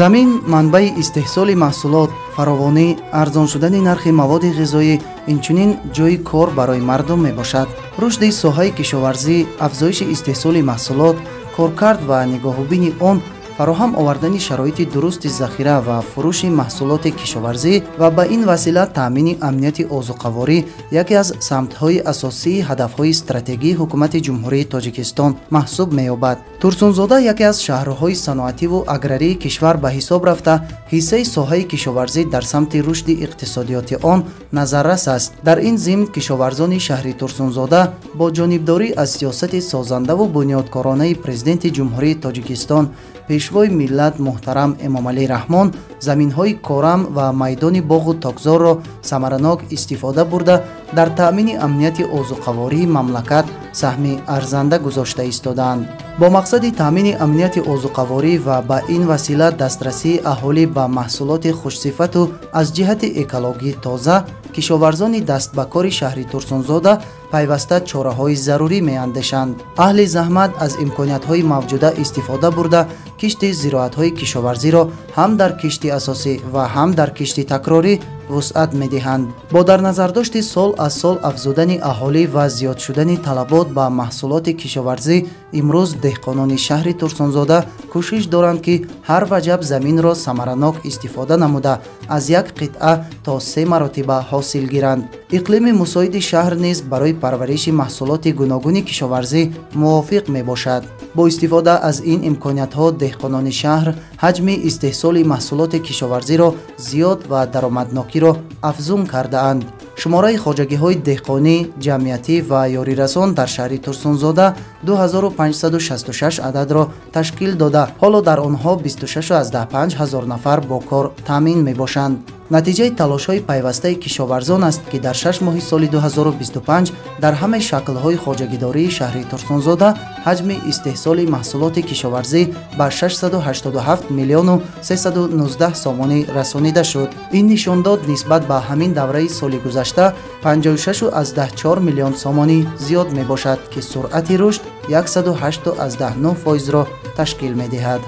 замин манбаи истеҳсоли маҳсулот, фаровонӣ, арзон шудани нархи маводи ғизоӣ инчунин ҷойи кор барои мардум мебошад. рушди соҳаи кишоварзӣ, афзоиши истеҳсоли маҳсулот, коркард ва нигоҳубини он, фароҳам овардани шароити дурусти захира ва фурӯши маҳсулоти кишоварзӣ ва ба ин васила таъмини амнияти озуқаворӣ яке аз самтҳои асосии ҳадафҳои стратегии ҳукумати ҷумҳурии Тоҷикистон маҳсуб меёбад. Турсунзода яке аз шаҳрҳои саноативу аграрии кишвар ба ҳисоб рафта, ҳиссаи соҳаи кишоварзӣ дар самти рушди иқтисодиёти он назаррас аст. Дар ин зимн кишоварзони шаҳри Турсунзода бо ҷонибдорӣ аз сиёсати созандаву бунёдкоронаи президенти ҷумҳурии Тоҷикистон пешвои миллат муҳтарам Эмомалӣ Раҳмон заминҳои корам ва майдони боғу токзорро самаранок истифода бурда дар таъмини амнияти озуқавории мамлакат саҳми арзанда гузошта истодаанд. бо мақсади таъмини амнияти озуқаворӣ ва ба ин васила дастрасии аҳолӣ ба маҳсулоти хушсифату аз ҷиҳати экологӣ тоза, кишоварзони даст ба кори шаҳри Турсунзода пайваста чораҳои зарурӣ меандешанд. аҳли заҳмат аз имкониятҳои мавҷуда истифода бурда кишти зироатҳои кишоварзиро ҳам дар кишти асосӣ ва ҳам дар кишти такрорӣ вусъат медиҳанд. бо дар назардошти сол аз сол афзудани аҳолӣ ва зиёд шудани талабот ба маҳсулоти кишоварзӣ, имрӯз деҳқонони шаҳри Турсунзода кӯшиш доранд ки ҳар ваҷаб заминро самаранок истифода намуда аз як қитъа то 3 маротиба ҳосил гиранд. иқлими мусоиди шаҳр низ барои парвариши маҳсулоти гуногуни кишоварзӣ мувофиқ мебошад. бо истифода аз ин имкониятҳо деҳқонони шаҳр ҳаҷми истеҳсоли маҳсулоти кишоварзиро зиёд ва даромаднокиро афзун кардаанд. шумораи хоҷагиҳои деҳқонӣ, ҷамъиятӣ ва ёрирасон дар шаҳри Турсунзода 2566 ададро ташкил дода, ҳоло дар онҳо 26,5 ҳазор нафар бо кор таъмин мебошанд. натиҷаи талошҳои пайвастаи кишоварзон аст ки дар 6 моҳи соли 2025 дар ҳамаи шаклҳои хоҷагидории шаҳри Турсунзода ҳаҷми истеҳсоли маҳсулоти кишоварзӣ ба 687 миллиону 319 сомонӣ расонида шуд. ин нишондод нисбат ба ҳамин давраи соли гузашта 56,4 миллион сомонӣ зиёд мебошад ки суръати рушд 108,9%-ро ташкил медиҳад.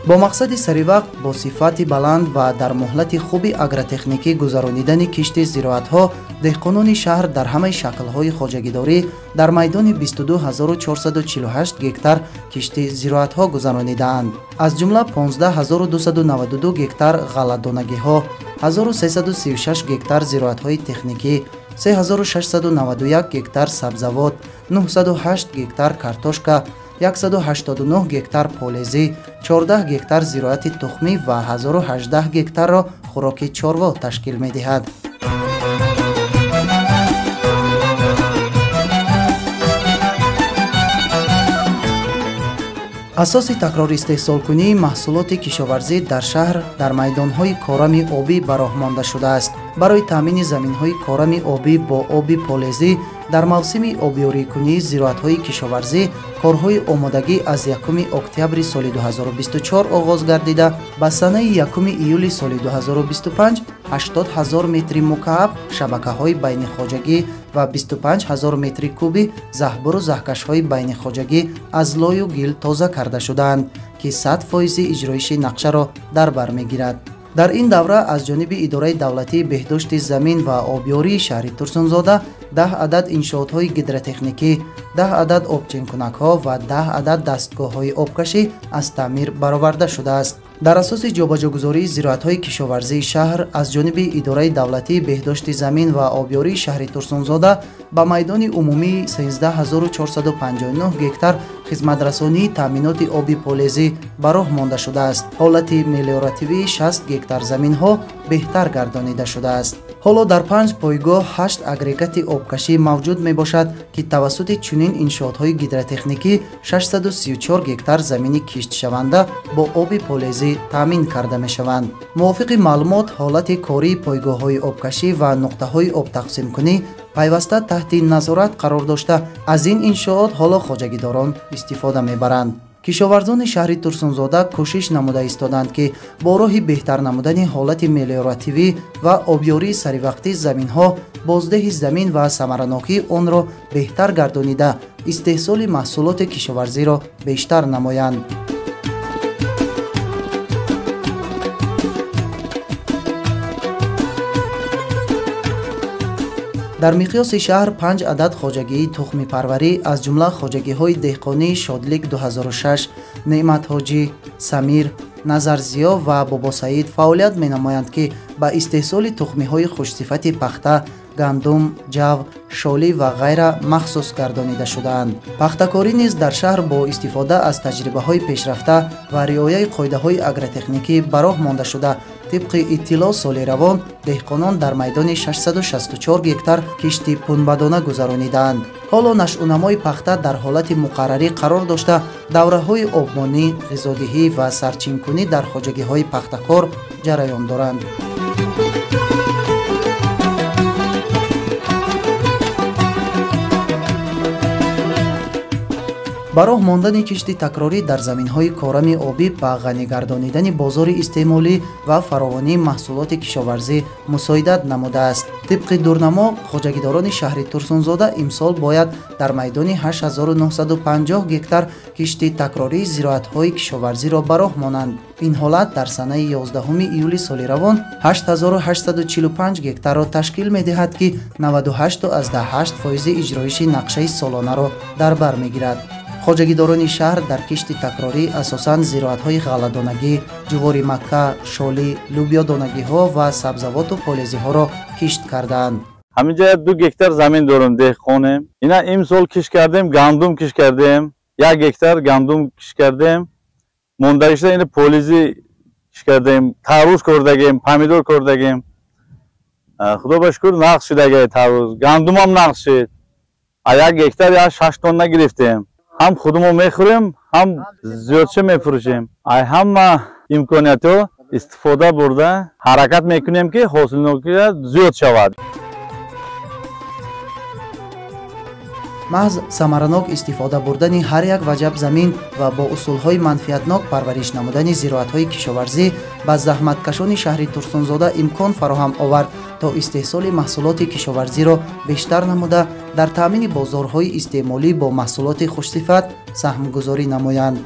бо мақсади саривақт бо сифати баланд ва дар муҳлати хуби агротехникӣ гузаронидани кишти зироатҳо, деҳқонони шаҳр дар ҳамаи шаклҳои хоҷагидорӣ дар майдони 22448 гектар кишти зироатҳо гузаронидаанд. аз ҷумла 15292 гектар ғалладонагиҳо, 1336 гектар зироатҳои техникӣ, 3691 гектар сабзавот, 908 гектар картошка, 189 гектар полезӣ, 14 гектар зироати тухмӣ ва 1018 гектарро хӯроки чорво ташкил медиҳад. асоси такрористеҳсолкунии маҳсулоти кишоварзӣ дар шаҳр дар майдонҳои корами обӣ ба роҳ монда шудааст. барои таъмини заминҳои корами обӣ бо оби полезӣ дар мавсими обёрикунии зироатҳои кишоварзӣ корҳои омодагӣ аз 1 октябри соли 2024 оғоз гардида ба санаи 1 июли соли 2025 80 000 метри мукааб шабакаҳои байнихоҷагӣ ва 25 000 метри куби заҳбуру заҳкашҳои байнихоҷагӣ аз лою гил тоза карда шудаанд ки 100% иҷроиши нақшаро дар бар мегирад. дар ин давра аз ҷониби идораи давлатии беҳдошти замин ва обёрии шаҳри Турсунзода 10 адад иншоотҳои гидротехникӣ, 10 адад обченкунакҳо ва 10 адад дастгоҳҳои обкашӣ аз таъмир бароварда шудааст. дар асоси ҷобаҷогузории зироатҳои кишоварзии шаҳр аз ҷониби идораи давлатии беҳдошти замин ва обёрии шаҳри Турсунзода ба майдони умумии 13459 гектар хизматрасонии таъминоти оби полезӣ ба роҳ монда шудааст. ҳолати мелиоративии 60 гектар заминҳо беҳтар гардонида шудааст. ҳоло дар 5 пойгоҳ 8 агрегати обкашӣ мавҷуд мебошад ки тавассути чунин иншоотҳои гидротехникӣ 634 гектар замини киштшаванда бо оби полезӣ таъмин карда мешаванд. мувофиқи маълумот, ҳолати кории пойгоҳҳои обкашӣ ва нуқтаҳои обтақсимкунӣ пайваста таҳти назорат қарор дошта, аз ин иншоот ҳоло хоҷагидорон истифода мебаранд. кишоварзони шаҳри Турсунзода кӯшиш намуда истоданд ки бо роҳи беҳтар намудани ҳолати мелиоративӣ ва обёрии саривақтии заминҳо боздеҳи замин ва самаранокии онро беҳтар гардонида истеҳсоли маҳсулоти кишоварзиро бештар намоянд. дар миқёси шаҳр 5 адад хоҷагии тухмипарварӣ аз ҷумла хоҷагиҳои деҳқонии Шодлик 2006, Неъмат ҳоҷӣ, Самир, Назарзиё ва Бобосаид фаъолият менамоянд, ки ба истеҳсоли тухмиҳои хушсифати пахта, гандум, ҷав, шолӣ ва ғайра махсус гардонида шудаанд. Пахтакорӣ низ дар шаҳр бо истифода аз таҷрибаҳои пешрафта ва риояи қоидаҳои агротехникӣ ба роҳ монда шуда, тибқи иттилоъ соли равон деҳқонон дар майдони 664 гектар кишти пунбадона гузаронидаанд. ҳоло нашъунамои пахта дар ҳолати муқаррарӣ қарор дошта, давраҳои обмонӣ, ғизодиҳӣ ва сарчинкунӣ дар хоҷагиҳои пахтакор ҷараён доранд. ба роҳ мондани кишти такрорӣ дар заминҳои корами обӣ ба ғанӣ гардонидани бозори истеъмолӣ ва фаровонии маҳсулоти кишоварзӣ мусоидат намудааст. тибқи дурнамо, хоҷагидорони шаҳри Турсунзода имсол бояд дар майдони 8950 гектар кишти такрории зироатҳои кишоварзиро ба роҳ монанд. ин ҳолат дар санаи 11 июли соли равон 8845 гектарро ташкил медиҳад, ки 98.8% иҷроиши нақшаи солонаро дар бар мегирад. хоҷагидорони шаҳр дар кишти такрорӣ асосан зироатҳои ғалладонагӣ, ҷувори макка, шолӣ, лӯбиёдонагиҳо ва сабзавоту полезиҳоро кишт кардаанд. ҳаминҷа 2 гектар замин дорем, деҳқонем. ина имсол кишт кардем, гандум кишт кардем, 1 гектар гандум кишт кардем, мондагишта ин полези кишт кардем, тарвуз кордагем, помидор кордагем. худо ба шукр нақс шудаге тарвуз, гандумам нақс шуд. 1 гектар 6 тонна гирифтем. ҳам худмо мехӯрем, ҳам зиёдша мефурӯшем. ай ҳама имкониятҳо истифода бурда ҳаракат мекунем, ки ҳосилнокият зиёд шавад. маҳз самаранок истифода бурдани ҳар як ваҷаб замин ва бо усулҳои манфиатнок парвариш намудани зироатҳои кишоварзӣ ба заҳматкашони шаҳри Турсунзода имкон фароҳам овард, то истеҳсоли маҳсулоти кишоварзиро бештар намуда дар таъмини бозорҳои истеъмолӣ бо маҳсулоти хушсифат саҳмгузорӣ намоянд.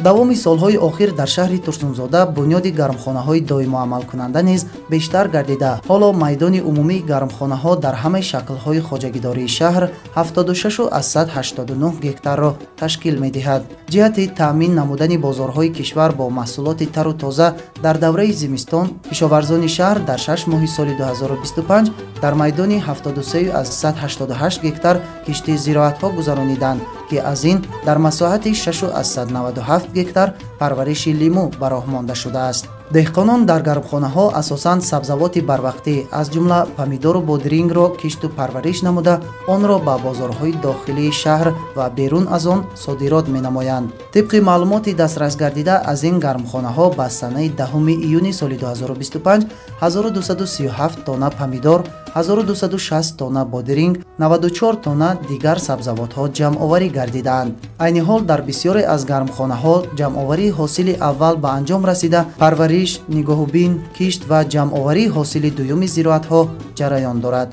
давоми солҳои охир дар шаҳри Турсунзода бунёди гармхонаҳои доимоамалкунанда низ бештар гардида, ҳоло майдони умумии гармхонаҳо дар ҳамаи шаклҳои хоҷагидории шаҳр 76,189 гектарро ташкил медиҳад. ҷиҳати таъмин намудани бозорҳои кишвар бо маҳсулоти тару тоза дар давраи зимистон, кишоварзони шаҳр дар 6 моҳи соли 2025 дар майдони 73,188 гектар кишти зироатҳо гузарониданд, ки аз ин дар масоҳати 6,97 гектар парвариши лимӯ ба роҳ монда шудааст. деҳқонон дар гармхонаҳо асосан сабзавоти барвақтӣ аз ҷумла помидору бодирингро кишту парвариш намуда, онро ба бозорҳои дохилии шаҳр ва берун аз он содирот менамоянд. тибқи маълумоти дастрас гардида аз ин гармхонаҳо ба санаи 10 июни соли 2025 1237 тонна помидор, 1260 тонна бодиринг, 94 тонна дигар сабзавотҳо ҷамъоварӣ гардидаанд. айни ҳол дар бисёре аз гармхонаҳо ҷамъоварии ҳосили аввал ба анҷом расида, парвариш, нигоҳубин, кишт ва ҷамъоварии ҳосили дуюми зироатҳо ҷараён дорад.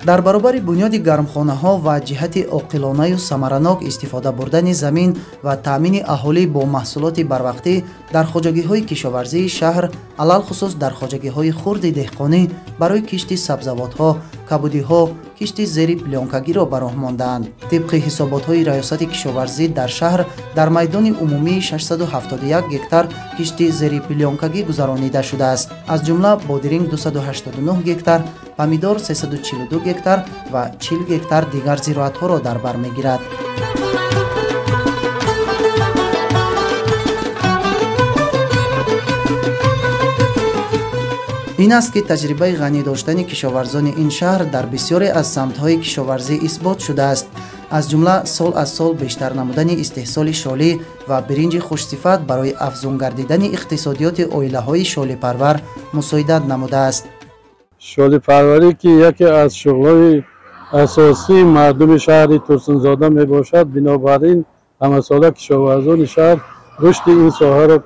дар баробари бунёди гармхонаҳо ва ҷиҳати оқилонаю самаранок истифода бурдани замин ва таъмини аҳолӣ бо маҳсулоти барвақтӣ дар хоҷагиҳои кишоварзии шаҳр, алалхусус дар хоҷагиҳои хурди деҳқонӣ барои кишти сабзавотҳо, кабудиҳо, кишти зери плёнкагиро ба роҳ мондаанд. тибқи ҳисоботҳои раёсати кишоварзӣ дар шаҳр дар майдони умумии 671 гектар кишти зери плёнкагӣ гузаронида шудааст. аз ҷумла бодиринг 289 гектар, помидор 342 гектар ва 40 гектар дигар зироатҳоро дар бар мегирад. ин аст, ки таҷрибаи ғанӣ доштани кишоварзони ин шаҳр дар бисёре аз самтҳои кишоварзӣ исбот шудааст. аз ҷумла сол аз сол бештар намудани истеҳсоли шолӣ ва биринҷи хушсифат барои афзун гардидани иқтисодиёти оилаҳои шолипарвар мусоидат намудааст. шолипарварӣ ки яке аз шуғлҳои асосии мардуми шаҳри Турсунзода мебошад, бинобар ин ҳамасола кишоварзони шаҳр рушди ин соҳаро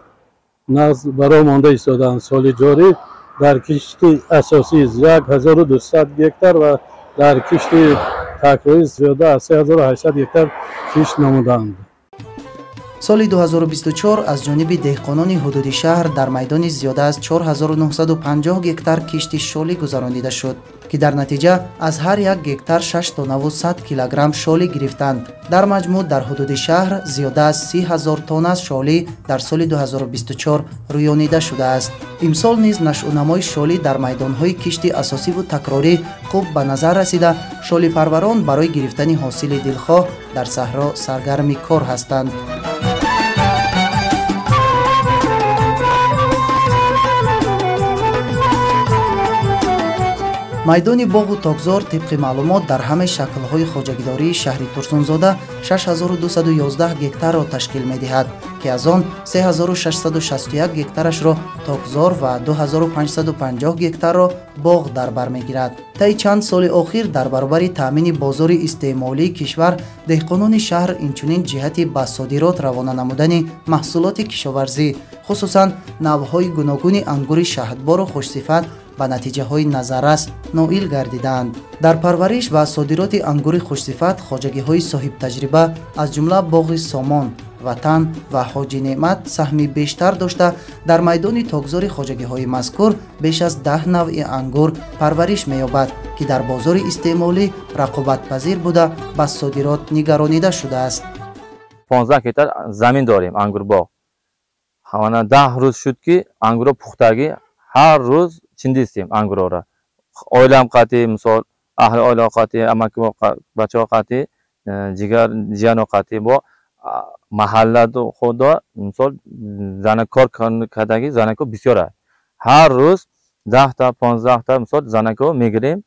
ба роҳ монда истодаанд. соли ҷорӣ дар кишти асосӣ 1200 гектар ва در کشت تکراری زیاده از 3800 گکتار کشت نمودند. соли 2024 аз ҷониби деҳқонони ҳудуди шаҳр дар майдони зиёда аз 4950 гектар кишти шолӣ гузаронида шуд, ки дар натиҷа аз ҳар як гектар 6 тоннаву 100 килограмм шолӣ гирифтанд. дар маҷмӯъ дар ҳудуди шаҳр зиёда аз 30 000 тонна шолӣ дар соли 2024 рӯёнида шудааст. имсол низ нашъунамои шолӣ дар майдонҳои кишти асосиву такрорӣ хуб ба назар расида, шолипарварон барои гирифтани ҳосили дилхоҳ дар саҳро саргарми кор ҳастанд. майдони боғу тогзор тибқи маълумот дар ҳамаи шаклҳои хоҷагидории шаҳри Турсунзода 6211 гектарро ташкил медиҳад, ки аз он 3661 гектарашро тогзор ва 2550 гектарро боғ дар бар мегирад. таи чанд соли охир дар баробари таъмини бозори истеъмолии кишвар, деҳқонони шаҳр инчунин ҷиҳати ба содирот равона намудани маҳсулоти кишоварзӣ, хусусан навъҳои гуногуни ангури шаҳдбору хушсифат ба натиҷаҳои назаррас ноил гардиданд. дар парвариш ва содироти ангури хушсифат хоҷагиҳои соҳибтаҷриба аз ҷумла боғи Сомон, Ватан ва Ҳоҷи Неъмат саҳми бештар дошта, дар майдони тогзори хоҷагиҳои мазкур беш аз 10 навъи ангур парвариш меёбад, ки дар бозори истеъмолӣ рақобатпазир буда ба содирот нигаронида шудааст. 15 гектар замин дорем ангурбоғ. ҳамана 10 рӯз шуд ки ангуро пухтагӣ ҳар рӯз чиндистем ангурора. Оилам қати, мисол аҳли оила қати, амаки бачаҳо қати, ҷигар ҷияно қати бо маҳалла худо мисол занакор кардаги занако бисёр аст. ҳар рӯз 10 та 15 та мисол занако мегирем.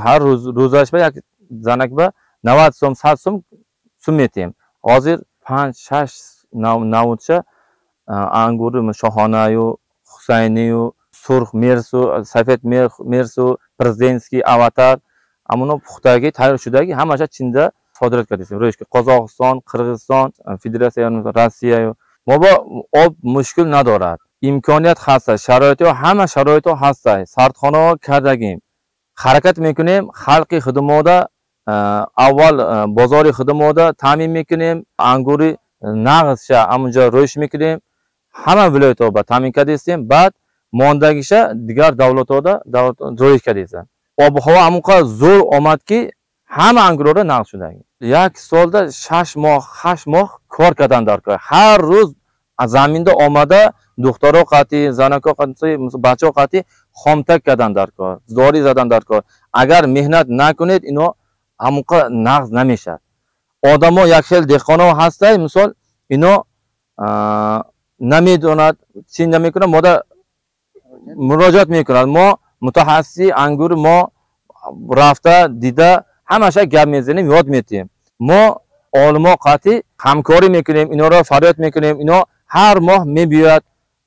ҳар рӯзаш ба як занак ба 90 сум 100 сум метем. ҳозир 5-6 навудша ангури шоҳонаю, ҳусайнию, сурх мерсу, сафед мерсу, президентский, аватар, амуно пухтаги тайёр шудаги ҳамаша чинда содирот кардем. Рӯшки Қозоғистон, Қирғизистон, Федератсияи Россия. мо бо об мушкил надорад. имконият ҳаст, шароито ҳама шароито ҳаст. Сардхонаҳо кардагим. ҳаракат мекунем, халқи хидмота аввал бозори хидмота таъмин мекунем, ангури нағзша амунҷа рӯш мекунем. ҳама вилоятҳо ба таъмин кардем, баъд мондагиша дигар давлатода рӯш кардем. Обҳаво амонқадр зӯр омад ки ҳама ангурора нағз шудаги. Як солда 6 моҳ 8 моҳ кор кардан дар кор. ҳар рӯз аз заминда омада духтаро қати, занако қати, бачаҳо қати хомтак кардан дар кор, зори задан дар кор. Агар меҳнат накунед, ино амонқадр нағз намешад. Одамо як хел деҳқоно ҳастай, мисол ино намедонад, чӣ намекунад, мода муроҷиат мекунад. Мо мутахассиси ангур мо рафта дида ҳамаша гап мезанем, ёд метем. Мо олимо қати ҳамкорӣ мекунем, инора фарёд мекунем. Ино ҳар моҳ мебиёяд,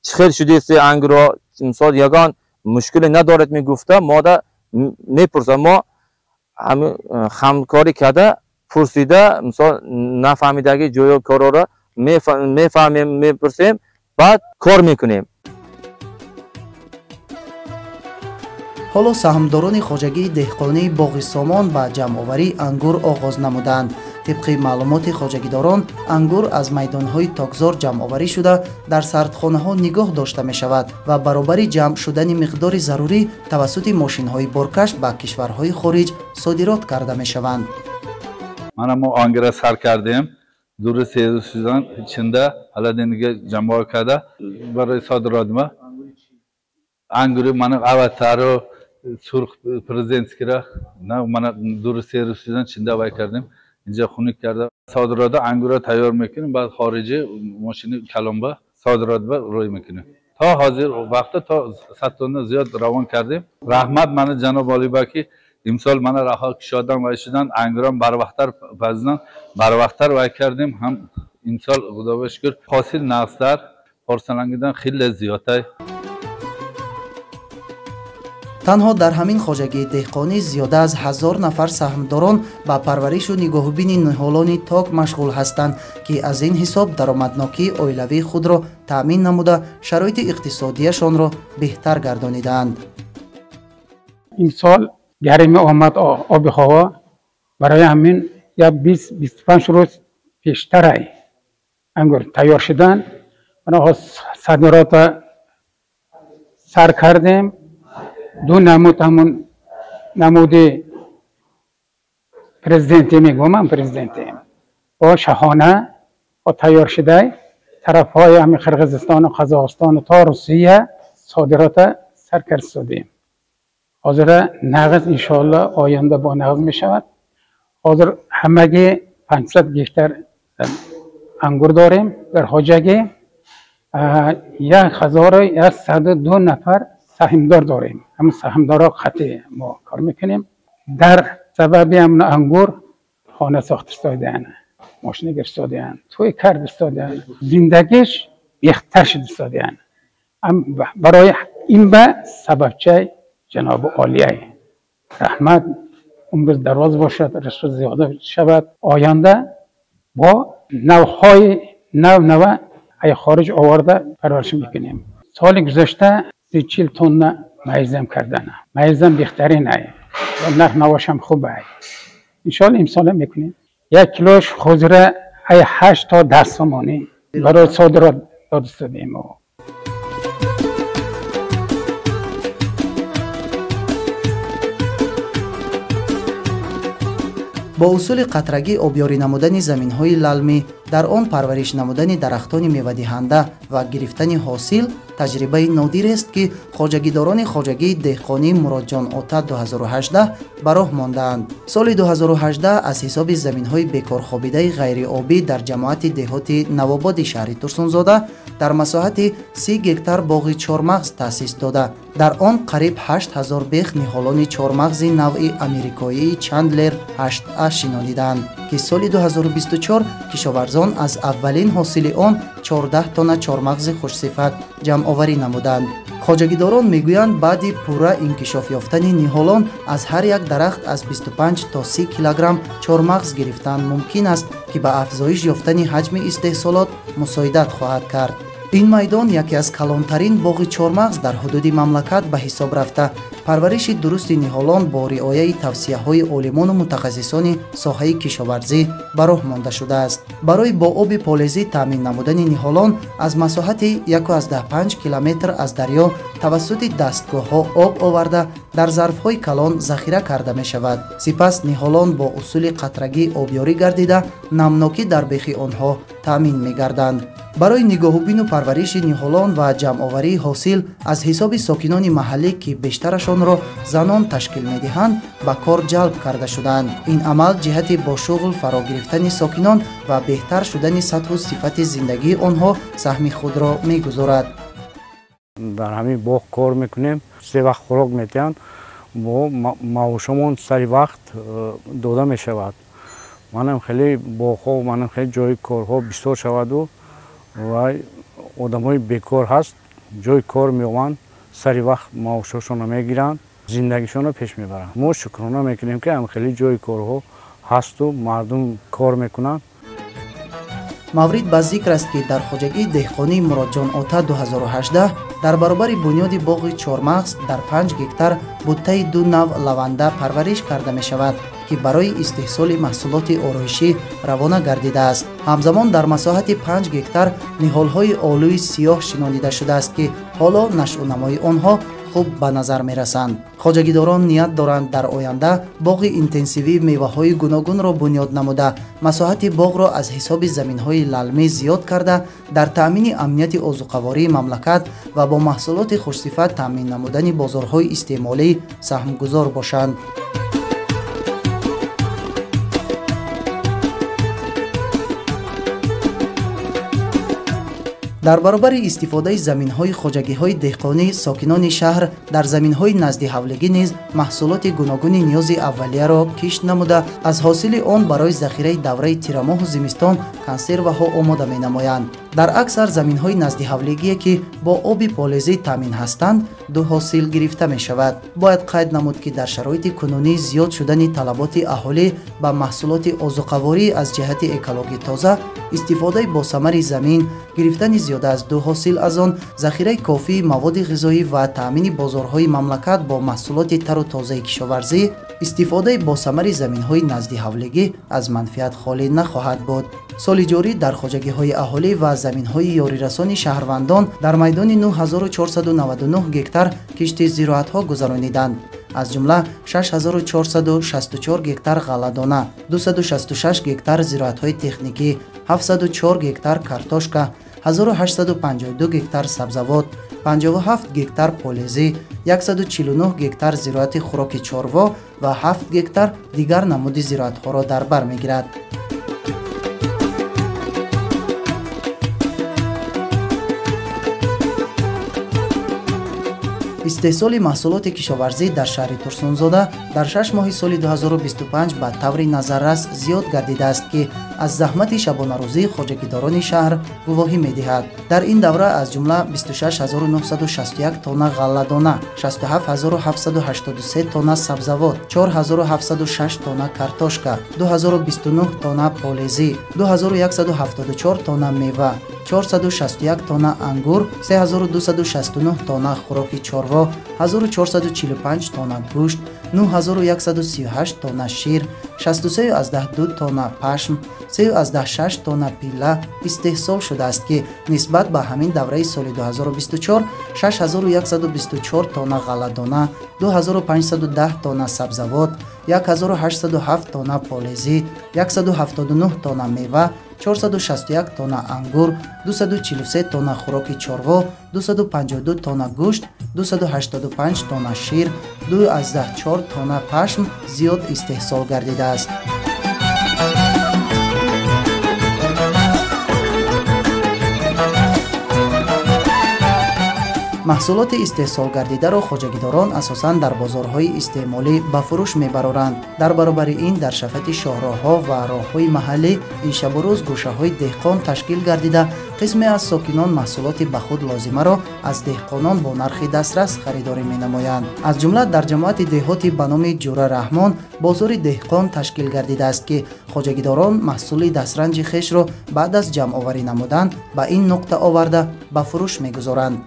чӣ хел шудеси ангуро, мисол ягон мушкиле надорад мегуфта, мода мепурсад. Мо ҳамкорӣ карда пурсида, мисол нафаҳмидаги ҷоё корора мефаҳмем, мепурсем, баъд кор мекунем. ҳоло саҳмдорони хоҷагии деҳқонии боғи Сомон ба ҷамъоварии ангур оғоз намуданд. тибқи маълумоти хоҷагидорон, ангур аз майдонҳои тогзор ҷамъоварӣ шуда дар сардхонаҳо нигоҳ дошта мешавад ва баробари ҷамъ шудани миқдори зарурӣ тавассути мошинҳои боркаш ба кишварҳои хориҷ содирот карда мешаванд. Mana мо ангура сар кардем, дури 3 рӯз шудан ичинда ҳала денга ҷамъовар карда барои содирот ма ангури мана аватаро сурх президентскира на мана дури 3 рӯз шудан чинда вай кардем. Инҷа хунук карда содирода ангура тайёр мекунем, баъд хориҷи мошини калонба содиротба рӯй мекунем. Та ҳозир вақта та 100 тонна зиёд равон кардем. Раҳмат мана ҷаноб олибаки имсол мана раҳо кушодан вай шудан, ангурам барвақтар пазидан, барвақтар вай кардем. ҳам имсол худоба шукр ҳосил нағзтар, хорсалангидан хеле зиёдтай. танҳо дар ҳамин хоҷагии деҳқонӣ зиёда аз 1000 нафар саҳмдорон ба парваришу нигоҳубини ниҳолони ток машғул ҳастанд, ки аз ин ҳисоб даромаднокии оилавии худро таъмин намуда шароити иқтисодияшонро беҳтар гардонидаанд. имсол گرمی آمد آب هوا برای همین یا 20-25 روز پیشتر انگور تیار شدن بنا صادرات سر کردیم. دو نمود همون نمود پرزیدنتی میگم من پرزیدنتی با شاهانه و تیار شده طرف های همین قرقیزستان و قزاقستان تا روسیه صادرات سرکرد شدیم. حاضر نغز انشاءالله آینده با نغز می شود. حاضر همگی 500 گیشتر انگور داریم در حاجگی. 1102 نفر سهمدار داریم. همین سهمدارا خطی ما کار میکنیم. در سبب همین انگور خانه ساخت استادیان، ماشین گرفتادیان، توی کرد استادیان، زندگیش بهتر شد استادیان. برای این به سببچه جناب عالیه رحمت عمر دراز باشد، رشد زیاده شود. آینده با نوهای نو ای خارج آورده پرورش میکنیم. سال گذشته 30-40 تن میزم کردن. میزم بهترین ای و نرخ نواش هم خوبه. انشالله امسال میکنیم. 1 کیلوش خضره ای 8 تا 10 تومانی برای صادرات دادیم. با اصول قطرگی آبیاری نمودن زمین‌های للمی، در آن پرورش نمودن درختان میوه‌دهنده و گرفتن حاصل تجربه نادر است که خواجگیداران خواجگی دهقانی مراد جان اوتا 2018 به راه ماندند. سال 2018 از حساب زمین‌های بیکار خوابیده غیر آبی در جماعت دهات نوآباد شهر ترسونزاده در مساحت 30 گکتار باغ چهارمغز تأسیس داده. در آن قریب 8000 بیخ نهالان چهارمغز نوع امریکایی چندلر 8A شنالیدند که سال 2024 کشاورزان از اولین حاصل آن 14 تن چهارمغز خوشصفت جمع آوری نمودند. خواجگیداران میگویند بعد پورا انکشاف یافتن نهالان از هر یک درخت از 25 تا 30 کیلوگرم چهارمغز گرفتن ممکن است که به افزایش یافتن حجم استحصالات مساعدت خواهد کرد. این میدان یکی از کلانترین باغ چهارمغز در حدود مملکت به حساب رفته. پرورش درست نهالان با رعایت توصیه‌های عالمان و متخصصان ساحه کشاورزی به راه مانده شده است. برای با آب پالزی تامین نمودن نهالان از مساحت 1.5 کیلومتر از دریا توسط دستگاه‌ها آب آورده در ظرف‌های کلان ذخیره کرده می شود. سپس نهالان با اصول قطرگی آبیاری گردیده نمناکی در بیخ آنها تامین می گردند. برای نگاهوبین و پرورش نهالان و جمع‌آوری حاصل از حساب ساکنان محلی که بیشترشان را زنان تشکیل می‌دهند به کار جلب کرده شدند. این عمل جهت با شغل فرا گرفتن ساکنان و بهتر شدن سطح و صفت زندگی آنها سهم خود را می‌گذارد. در همین باغ کار میکنیم، 3 وقت خوراک میتیم و معاشمون سری وقت داده میشود. منم خیلی باغ‌ها و منم خیلی جای کارها بسیار شود و آدمای بیکار هست جای کار میوان سری وقت معاششون رو میگیرن زندگیشون رو پیش میبرن. ما شکرانه میکنیم که هم خیلی جای کارها هست و مردم کار میکنن. مورد به ذکر است که در خواجگی دهقانی مراد جان اوتا 2018 در برابر بنیاد باغ چهارمغز در 5 گکتار بوته 2 نوع لونده پرورش کرده می شود که برای استحصال محصولات آرایشی روانه گردیده است. همزمان در مساحت 5 گکتار نهال‌های آلوی سیاه شناخته شده است که حالا نشو و نمای آنها خوب به نظر می رسند. خواجگیداران نیت دارند در آینده باغ اینتنسیوی میوه‌های گوناگون را بنیاد نموده مساحت باغ را از حساب زمین‌های للمی زیاد کرده در تأمین امنیت عضوقواری مملکت و با محصولات خوشصفت تأمین نمودن بازارهای استعمالی سهمگذار باشند. در برابر استفاده زمین‌های خواجگی‌های دهقانی ساکنان شهر در زمین‌های نزد حولگی نیز محصولات گوناگون نیاز اولیه را کشت نموده از حاصل آن برای ذخیره دوره تیر ماه و زمستان کنسروها آماده می‌نمایند. در اکثر زمین‌های نزد حولگی که با آب پالزی تامین هستند دو حاصل گرفته می‌شود. باید قید نمود که در شرایط کنونی زیاد شدن طلبات اهالی به محصولات عضوقواری از جهت اکولوژی تازه استفاده با ثمر زمین، گرفتن زیاده از 2 حاصل از آن، ذخیره کافی مواد غذایی و تامین بازارهای مملکت با محصولات تر و تازه کشاورزی، استفاده با ثمر زمین‌های نزد حولگی از منفعت خالی نخواهد بود. سال جاری در خواجگی‌های اهالی و زمین‌های یاری‌رسانی شهروندان در میدان 9499 گکتار کشت زراعت‌ها گذرانیدند. از جمله 6464 گکتار غله‌دانه، 266 گکتار زراعت‌های تکنیکی، 704 گکتار کارتوشکا، 1852 گکتار سبزیجات، 57 گکتار پولیزی، 149 گکتار زراعت خوراک چاروا و 7 گکتار دیگر نمود زراعت‌ها را در بر می‌گیرد. استحصال محصولات کشاورزی در شهر ترسونزاده در 6 ماه سال 2025 به طور نظررس زیاد گردیده است که از زحمت شبانه روزی خواجگیداران شهر گواهی می‌دهد. در این دوره از جمله 26961 تن غله‌دانه، 67783 تن سبزیجات، 4706 تن کارتوشکا، 2029 تن پولیزی، 2174 تن میوه، 461 تن انگور، 3269 تن خوراک چاروا، 1445 تن گوشت، 9138 تن شیر، 63.2 تن پشم، 3.6 تن پیله استحصال شده است که نسبت به همین دوره سال 2024 6124 تن غله‌دانه، 2510 تن سبزیجات، 1807 تن پولیزی، 179 تن میوه، 461 تن انگور، 243 تن خوراک چاروا، 252 تن گوشت، 285 تن شیر، 2.4 تن پشم زیاد استحصال گردیده است. محصولات استحصال گردیده را خواجگیداران اساساً در بازارهای استعمالی به فروش میبرند. در برابر این در شفت شاهراه‌ها و راه‌های محلی این شب و روز گوشه‌های دهقان تشکیل گردیده قسمی از ساکنان محصولات به خود لازمه را از دهقانان با نرخ دسترس خریداری می‌نمایند. از جمله در جماعت دهاتی به نام جوره رحمان بازار دهقان تشکیل گردیده است که خواجگیداران محصول دسترنج خویش را بعد از جمع آوری نمودن به این نقطه آورده به فروش می‌گذارند.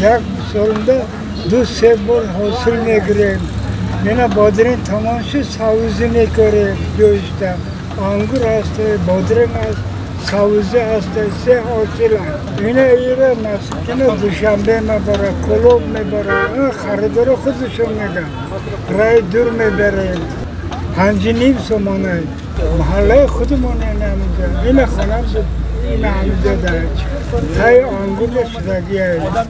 یک سالنده 2-3 بار حاصل میگیریم. مینا بادرین تمام شد ساوزی میکنیم جوشتم. انگور هست، بادرین هست، ساوزی هست، 3 حاصل هست. اینا ایره مسکنه دوشنبه میبره، کلوب میبره. خریدار خودشون میگن. رای دور میبریم. 5.5 سومانه. محله خودمونه نمیده. اینا خانم شد. اینا همینجا داره. تای انگور شدگی هست.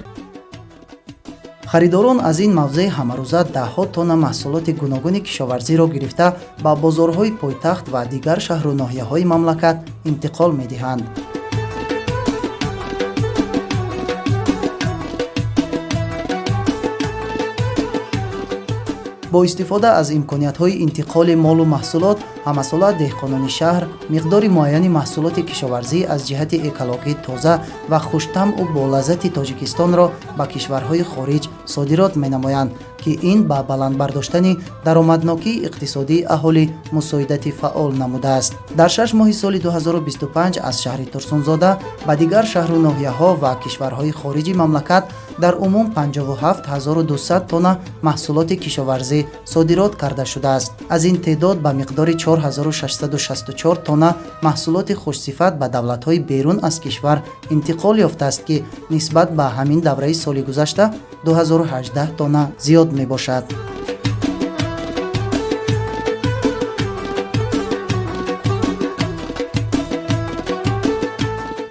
خریداران از این موضع همروزه ده‌ها تن محصولات گوناگون کشاورزی را گرفته به بازارهای پایتخت و دیگر شهر و ناحیه‌های مملکت انتقال می‌دهند. با استفاده از امکانیت‌های انتقال مال و محصولات، همساله دهقانان شهر مقدار معینی محصولات کشاورزی از جهت اکولوژی تازه و خوش‌طعم و با لذت تاجیکستان را به کشورهای خارج صادرات می‌نمایند که این به بلند برداشتن درآمدناکی اقتصادی اهالی مساعدت فعال نموده است. در 6 ماه سال 2025 از شهر ترسونزاده به دیگر شهر و ناحیه‌ها و کشورهای خارجی مملکت در عموم 57200 تن محصولات کشاورزی صادرات کرده شده است. از این تعداد به مقدار 4664 تن محصولات خوش‌صفت به دولت‌های بیرون از کشور انتقال یافته است که نسبت به همین دوره سال گذشته 2018 تن زیاد می باشد.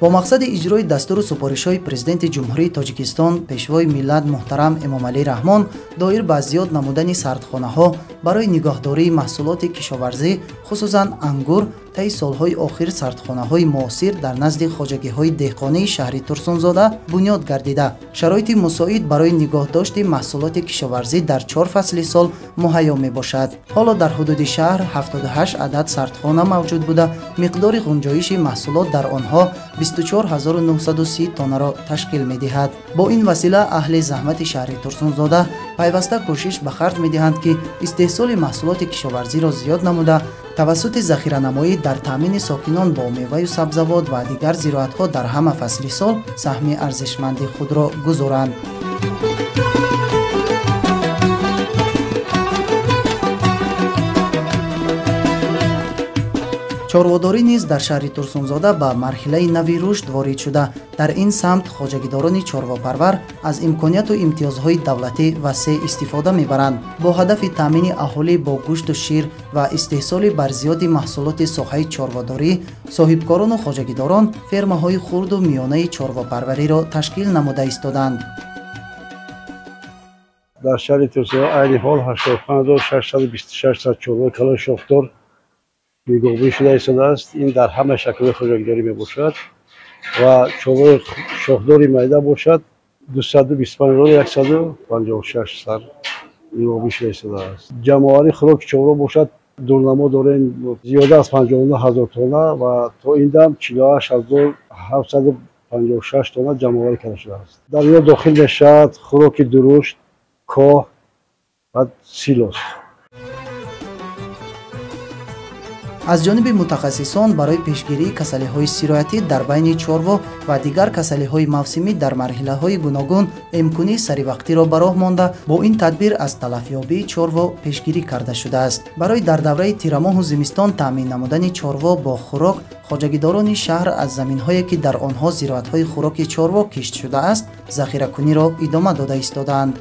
با مقصد اجرای دستور و سفارش‌های پرزیدنت جمهوری تاجیکستان پیشوای ملت محترم امامعلی رحمان دایر به زیاد نمودن سردخانه‌ها برای نگهداری محصولات کشاورزی خصوصاً انگور طی سالهای آخر سردخانه‌های معاصر در نزد خواجگی‌های دهقانی شهر ترسونزاده بنیاد گردیده شرایط مساعد برای نگهداشت محصولات کشاورزی در 4 فصل سال مهیا میباشد. حالا در حدود شهر 78 عدد سردخانه موجود بوده مقدار غنجایش محصولات در آنها 24930 تن را تشکیل می‌دهد. با این وسیله اهل زحمت شهر ترسونزاده پیوسته کوشش به خرج می‌دهند که استحصال محصولات کشاورزی را زیاد نموده тавассути захиранамоӣ дар таъмини сокинон бо меваю сабзавот ва дигар зироатҳо дар ҳама фасли сол саҳми арзишманди худро гузоранд. чорводорӣ низ дар шаҳри турсунзода ба марҳилаи нави рушд ворид шуда, дар ин самт хоҷагидорони чорвопарвар аз имконияту имтиёзҳои давлатӣ васеъ истифода мебаранд. Бо ҳадафи таъмини аҳолӣ бо гӯшту шир ва истеҳсоли барзиёди маҳсулоти соҳаи чорводорӣ, соҳибкорону хоҷагидорон фермаҳои хурду миёнаи чорвопарвариро ташкил намуда истоданд. дар шаҳри турсунзода айни ҳол 85626 чорвои калони шохдор нигоҳбонӣ шуда истодааст. ин дар ҳама шаклҳои хоҷагидорӣ мебошад ва чорвои шохдори майда бошад 225156 сар нигоҳбонӣ шуда истодааст. ҷамъоварии хӯроки чорво бошад, дурнамо дорем зиёда аз 59000 тонна ва то ин дам 48756 тонна ҷамъоварӣ карда шудааст. дар ин дохил мешавад хӯроки дурушт, коҳ ва силос. аз ҷониби мутахассисон барои пешгирии касалиҳои сироятӣ дар байни чорво ва дигар касалиҳои мавсимӣ дар марҳилаҳои гуногун эмкунии саривақтиро ба роҳ монда, бо ин тадбир аз талафёбии чорво пешгирӣ карда шудааст. барои дар давраи тирамоҳу зимистон таъмин намудани чорво бо хӯрок, хоҷагидорони шаҳр аз заминҳое ки дар онҳо зироатҳои хӯроки чорво кишт шудааст, захиракуниро идома дода истодаанд.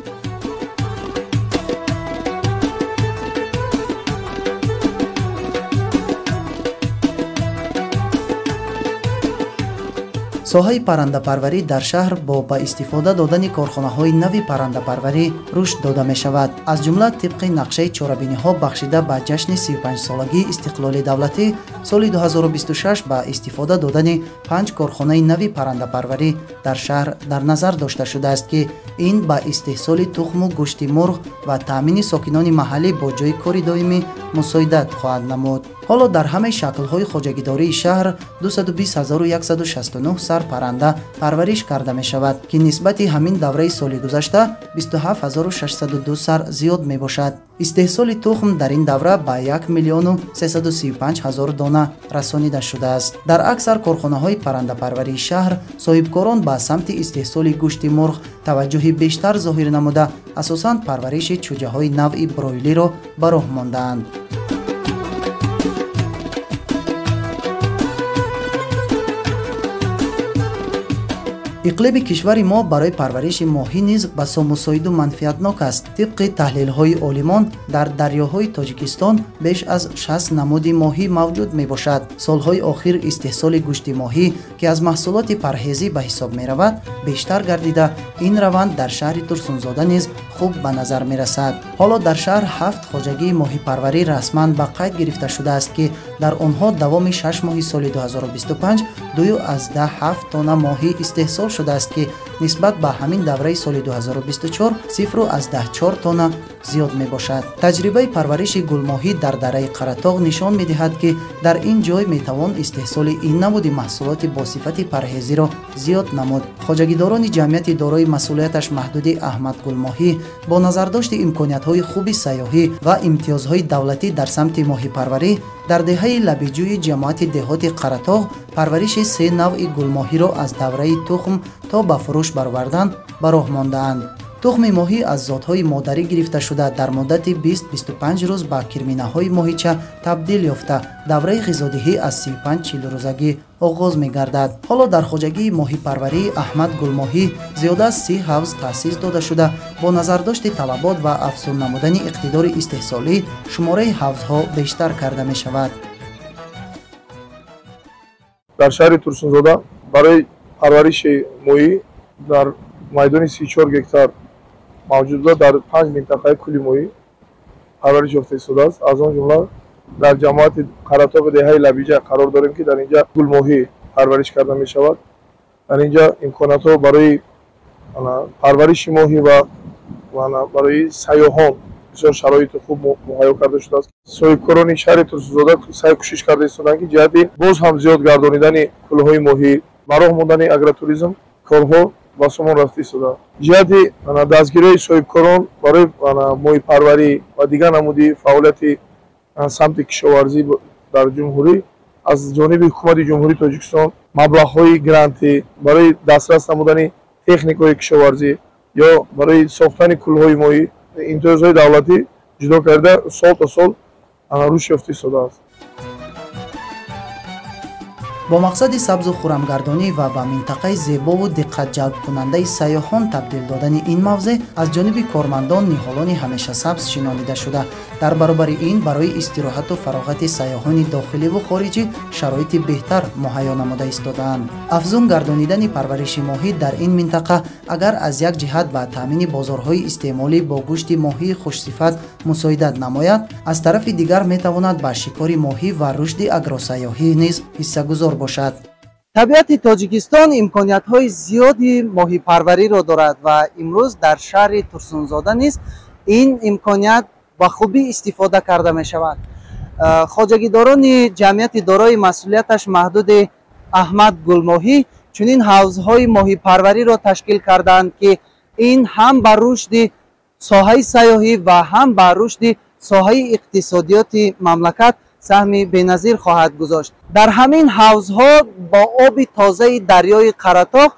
соҳаи паррандапарварӣ дар шаҳр бо ба истифода додани корхонаҳои нави паррандапарварӣ рушд дода мешавад. аз ҷумла тибқи нақшаи чорабиниҳо бахшида ба ҷашни 35-солагии истиқлоли давлатӣ, соли 2026 ба истифода додани 5 корхонаи нави паррандапарварӣ дар шаҳр дар назар дошта шудааст, ки ин ба истеҳсоли тухму гӯшти мурғ ва таъмини сокинони маҳаллӣ бо ҷойи кори доимӣ мусоидат хоҳад намуд. ҳоло дар ҳамаи шаклҳои хоҷагидории шаҳр 220169 сар парранда парвариш карда мешавад, ки нисбати ҳамин давраи соли гузашта 27602 сар зиёд мебошад. истеҳсоли тухм дар ин давра ба 1,335,000 дона расонида шудааст. дар аксар корхонаҳои паррандапарварии шаҳр соҳибкорон ба самти истеҳсоли гӯшти мурғ таваҷҷӯҳи бештар зоҳир намуда, асосан парвариши чӯҷаҳои навъи бройлиро ба роҳ мондаанд. иқлими кишвари мо барои парвариши моҳӣ низ басомусоиду манфиатнок аст. тибқи таҳлилҳои олимон дар дарёҳои тоҷикистон беш аз 60 намуди моҳӣ мавҷуд мебошад. солҳои охир истеҳсоли гӯшти моҳӣ, ки аз маҳсулоти парҳезӣ ба ҳисоб меравад, бештар гардида, ин раванд дар шаҳри турсунзода низ хуб ба назар мерасад. ҳоло дар шаҳр 7 хоҷагии моҳипарварӣ расман ба қайд гирифта шудааст, ки дар онҳо давоми 6 моҳи соли 2025 2,7 тонна моҳӣ истеҳсол шудааст, ки нисбат ба ҳамин давраи соли 2024 0,4 тонна зиёд мебошад. таҷрибаи парвариши гулмоҳӣ дар дараи Қаратоғ нишон медиҳад, ки дар ин ҷой метавон истеҳсоли ин намуди маҳсулоти босифати парҳезиро зиёд намуд. хоҷагидорони ҷамъияти дорои масъулияташ маҳдуди Аҳмад Гулмоҳӣ бо назардошти имкониятҳои хуби сайёҳӣ ва имтиёзҳои давлатӣ дар самти моҳипарварӣ дар деҳаи лабиҷӯи ҷамоати деҳоти Қаратоғ парвариши 3 навъи гулмоҳиро аз давраи тухм то ба фурӯш баровардан ба роҳ мондаанд. тухми моҳӣ аз зотҳои модарӣ гирифта шуда дар муддати 20-25 рӯз ба кирминаҳои моҳича табдил ёфта, давраи ғизодиҳӣ аз 35-40 рӯзагӣ оғоз мегардад. ҳоло дар хоҷагии моҳипарварии Аҳмад Гулмоҳӣ зиёда аз 30 ҳавз таъсис дода шуда, бо назардошти талабот ва афзун намудани иқтидори истеҳсолӣ шумораи ҳавзҳо бештар карда мешавад. дар шаҳри Турсунзода барои парвариши моҳӣ дар майдони 34 гектар мавҷуда дар 5 минтақаи кӯли моҳӣ парвариш ёфта истодааст. аз он ҷумла дар ҷамоати Қаратоғи деҳаи Лабиҷа қарор дорем, ки дар инҷа гулмоҳӣ парвариш карда мешавад. дар инҷа имкониятҳо барои парвариши моҳӣ ва барои сайёҳон бисёр шароити хуб муҳайё карда шудааст. соҳибкорони шаҳри Турсунзода сай кӯшиш карда истоданд, ки ҷиҳати боз ҳам зиёд гардонидани кӯлҳои моҳӣ, ба роҳ мондани агротуризм корҳо ба сомон рафта истоданд. ҷиҳати дастгирии соҳибкорон барои моҳипарварӣ ва дигар намуди фаъолияти самти кишоварзӣ дар ҷумҳурӣ аз ҷониби ҳукумати ҷумҳурии Тоҷикистон маблағҳои грантӣ барои дастрас намудани техникаҳои кишоварзӣ ё барои сохтани кӯлҳои моҳӣ имтиёзҳои давлатӣ ҷудо карда сол то сол рушд ёфта истодааст. бо мақсади сабзу хуррамгардонӣ ва ба минтақаи зебову диққатҷалбкунандаи сайёҳон табдил додани ин мавзеъ аз ҷониби кормандон ниҳолони ҳамешасабз шинонида шуда, дар баробари ин барои истироҳату фароғати сайёҳони дохиливу хориҷӣ шароити беҳтар муҳайё намуда истодаанд. афзун гардонидани парвариши моҳӣ дар ин минтақа агар аз як ҷиҳат ба таъмини бозорҳои истеъмолӣ бо гӯшти моҳии хушсифат мусоидат намояд, аз тарафи дигар метавонад ба шикори моҳӣ ва рушди агросайёҳӣ низ ҳиссагузор бошад. табиати тоҷикистон имкониятҳои зиёди моҳипарвариро дорад ва имрӯз дар шаҳри Турсунзода низ ин имконият ба хубӣ истифода карда мешавад. хоҷагидорони ҷамъияти дорои масъулияташ маҳдуди Аҳмад Гулмоҳӣ чунин ҳавзҳои моҳипарвариро ташкил карданд, ки ин ҳам ба рушди соҳаи сайёҳӣ ва ҳам ба рушди соҳаи иқтисодиёти мамлакат саҳми беназир хоҳад гузошт. дар ҳамин ҳавзҳо бо оби тозаи дарёи Қаратоғ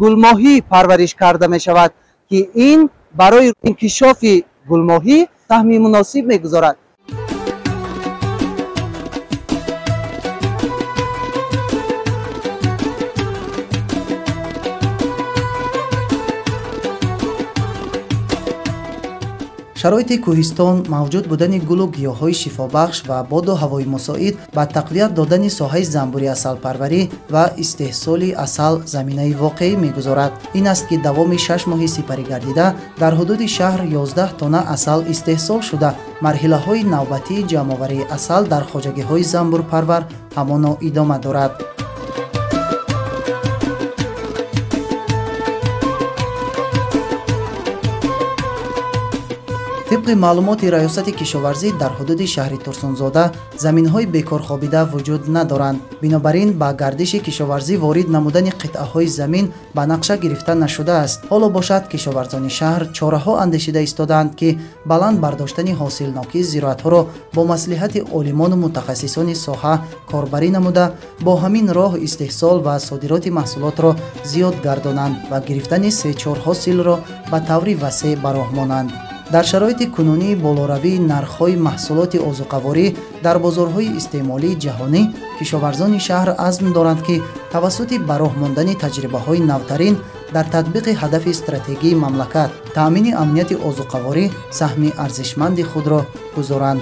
гулмоҳӣ парвариш карда мешавад, ки ин барои инкишофи гулмоҳӣ саҳми муносиб мегузорад. шароити кӯҳистон, мавҷуд будани гулу гиёҳҳои шифобахш ва боду ҳавои мусоид ба тақвият додани соҳаи занбури асалпарварӣ ва истеҳсоли асал заминаи воқеӣ мегузорад. ин аст ки давоми 6 моҳи сипарӣ гардида дар ҳудуди шаҳр 11 тонна асал истеҳсол шуда, марҳилаҳои навбатии ҷамъоварии асал дар хоҷагиҳои занбурпарвар ҳамоно идома дорад. طبق معلومات ریاست کشاورزی در حدود شهر ترسونزاده زمین‌های بیکارخوابیده وجود ندارند. بنابراین با گردش کشاورزی وارد نمودن قطعه‌های زمین به نقشه گرفته نشده است. حالا باشد کشاورزان شهر چاره‌ها اندیشیده ایستادند که بلند برداشتن حاصلناکی زراعت‌ها را با مصلحت عالمان و متخصصان ساحه کاربری نموده با همین راه استحصال و صادرات محصولات را زیاد گردانند و گرفتن 3-4 حاصل را به طور وسیع به راه مانند. در شرایط کنونی بالوروی نرخ‌های محصولات آذوقه‌واری در بازارهای استعمالی جهانی، کشاورزان شهر عزم دارند که توسط به راه ماندن تجربه‌های نوترین در تطبیق هدف استراتژی مملکت تأمین امنیت آذوقه‌واری سهم ارزشمند خود را گذارند.